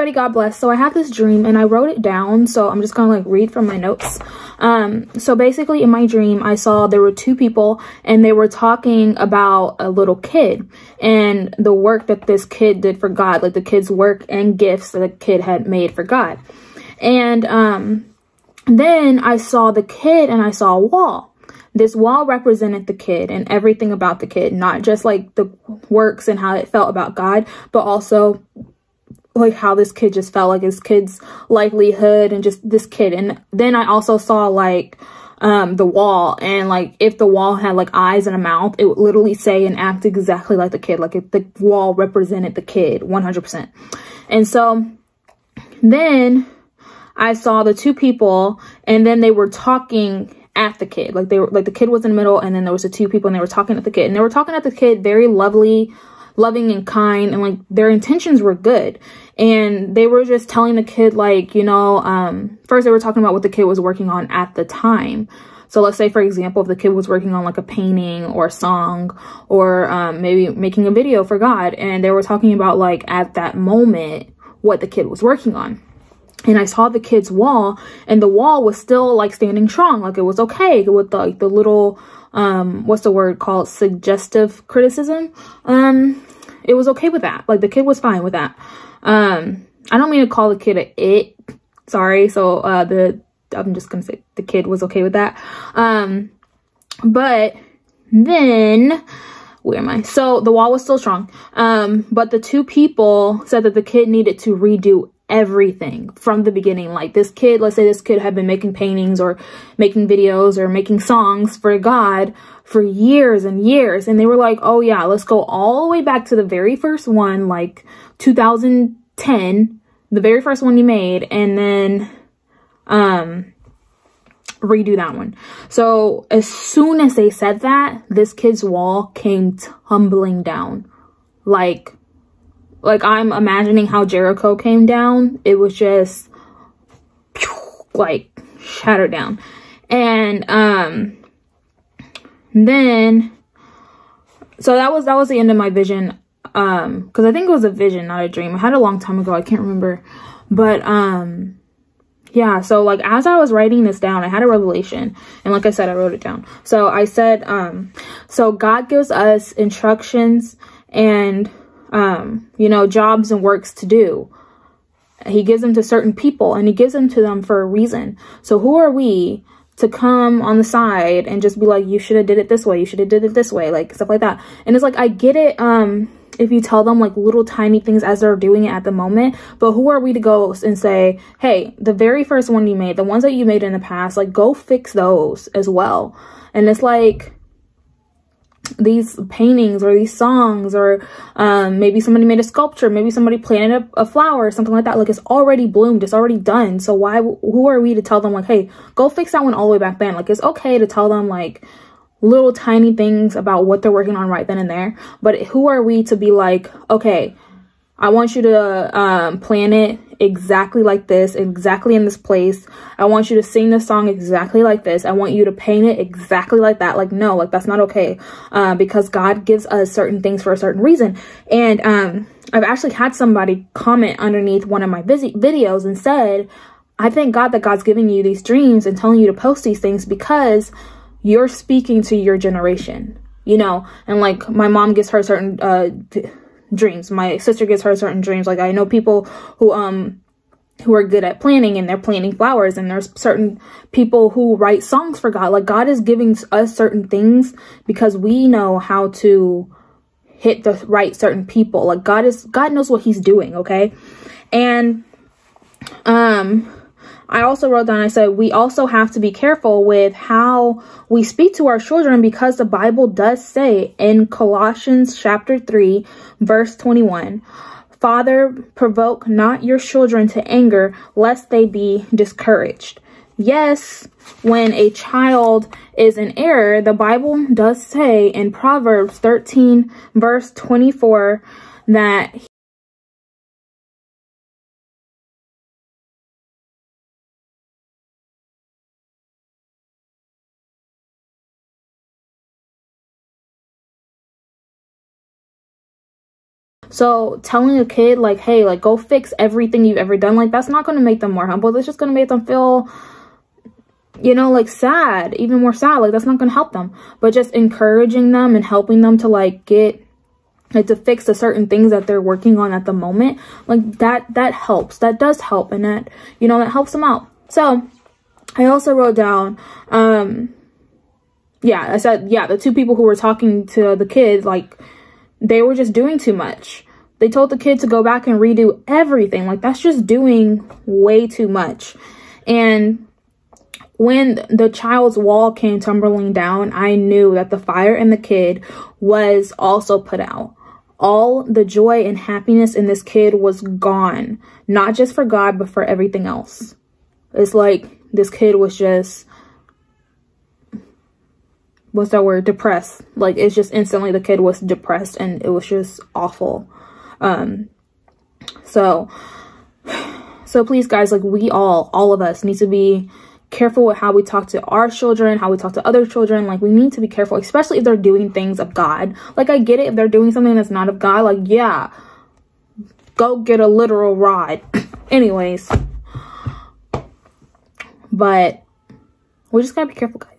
everybody, God bless. So I had this dream and I wrote it down, so I'm just gonna like read from my notes. So basically in my dream I saw there were two people and they were talking about a little kid and the work that this kid did for God, like the kid's work and gifts that the kid had made for God. And then I saw the kid and I saw a wall. This wall represented the kid and everything about the kid, not just like the works and how it felt about God, but also like how this kid just felt, like his kid's livelihood and just this kid. And then I also saw like the wall, and like if the wall had like eyes and a mouth, it would literally say and act exactly like the kid, like if the wall represented the kid 100%. And so then I saw the two people and then they were talking at the kid, like they were like the kid was in the middle and then there was the two people and they were talking at the kid, and they were talking at the kid very loving and kind, and like their intentions were good. And they were just telling the kid, like, you know, first they were talking about what the kid was working on at the time. So let's say, for example, if the kid was working on like a painting or a song or maybe making a video for God, and they were talking about like at that moment what the kid was working on. And I saw the kid's wall, and the wall was still like standing strong, like it was okay with like the little what's the word called, suggestive criticism. It was okay with that, like the kid was fine with that. I don't mean to call the kid a it, sorry. So I'm just gonna say the kid was okay with that. But then where am I? So the wall was still strong, but the two people said that the kid needed to redo everything from the beginning. Like this kid, let's say this kid had been making paintings or making videos or making songs for God for years and years, and they were like, oh yeah, let's go all the way back to the very first one, like 2010, the very first one you made, and then redo that one. So as soon as they said that, this kid's wall came tumbling down. Like I'm imagining how Jericho came down. It was just like shattered down. And then so that was the end of my vision. Because I think it was a vision, not a dream. I had it a long time ago, I can't remember. But yeah, so like as I was writing this down, I had a revelation, and like I said, I wrote it down. So I said, so God gives us instructions and you know, jobs and works to do. He gives them to certain people, and he gives them to them for a reason. So who are we to come on the side and just be like, you should have did it this way, you should have did it this way, like stuff like that. And it's like, I get it if you tell them like little tiny things as they're doing it at the moment, but who are we to go and say, hey, the very first one you made, the ones that you made in the past, like go fix those as well. And it's like these paintings or these songs, or maybe somebody made a sculpture, maybe somebody planted a flower or something like that, like it's already bloomed, it's already done. So who are we to tell them like, hey, go fix that one all the way back then? Like it's okay to tell them like little tiny things about what they're working on right then and there, but who are we to be like, okay, I want you to plan it exactly like this, exactly in this place. I want you to sing this song exactly like this. I want you to paint it exactly like that. Like, no, like that's not okay. Because God gives us certain things for a certain reason. And I've actually had somebody comment underneath one of my videos and said, I thank God that God's giving you these dreams and telling you to post these things because you're speaking to your generation, you know. And like my mom gets her certain dreams, my sister gets her certain dreams. Like I know people who are good at planning, and they're planting flowers, and there's certain people who write songs for God. Like God is giving us certain things because we know how to hit the right certain people. Like God knows what he's doing, okay? And I also wrote down, I said, we also have to be careful with how we speak to our children, because the Bible does say in Colossians chapter 3, verse 21, Father, provoke not your children to anger, lest they be discouraged. Yes, when a child is in error, the Bible does say in Proverbs 13, verse 24, that So telling a kid like, hey, like go fix everything you've ever done, like that's not going to make them more humble. It's just going to make them feel, you know, like sad, even more sad. Like that's not going to help them. But just encouraging them and helping them to like get, like to fix the certain things that they're working on at the moment, like that helps. That does help, and that, you know, that helps them out. So I also wrote down, yeah, I said, yeah, the 2 people who were talking to the kid, like they were just doing too much. They told the kid to go back and redo everything. Like that's just doing way too much. And when the child's wall came tumbling down, I knew that the fire in the kid was also put out. All the joy and happiness in this kid was gone, not just for God, but for everything else. It's like this kid was just, what's that word? Depressed. Like it's just instantly the kid was depressed, and it was just awful. So please guys, like we all of us need to be careful with how we talk to our children, how we talk to other children. Like we need to be careful, especially if they're doing things of God. Like I get it if they're doing something that's not of God, like yeah, go get a literal rod. Anyways, but we just gotta be careful, guys.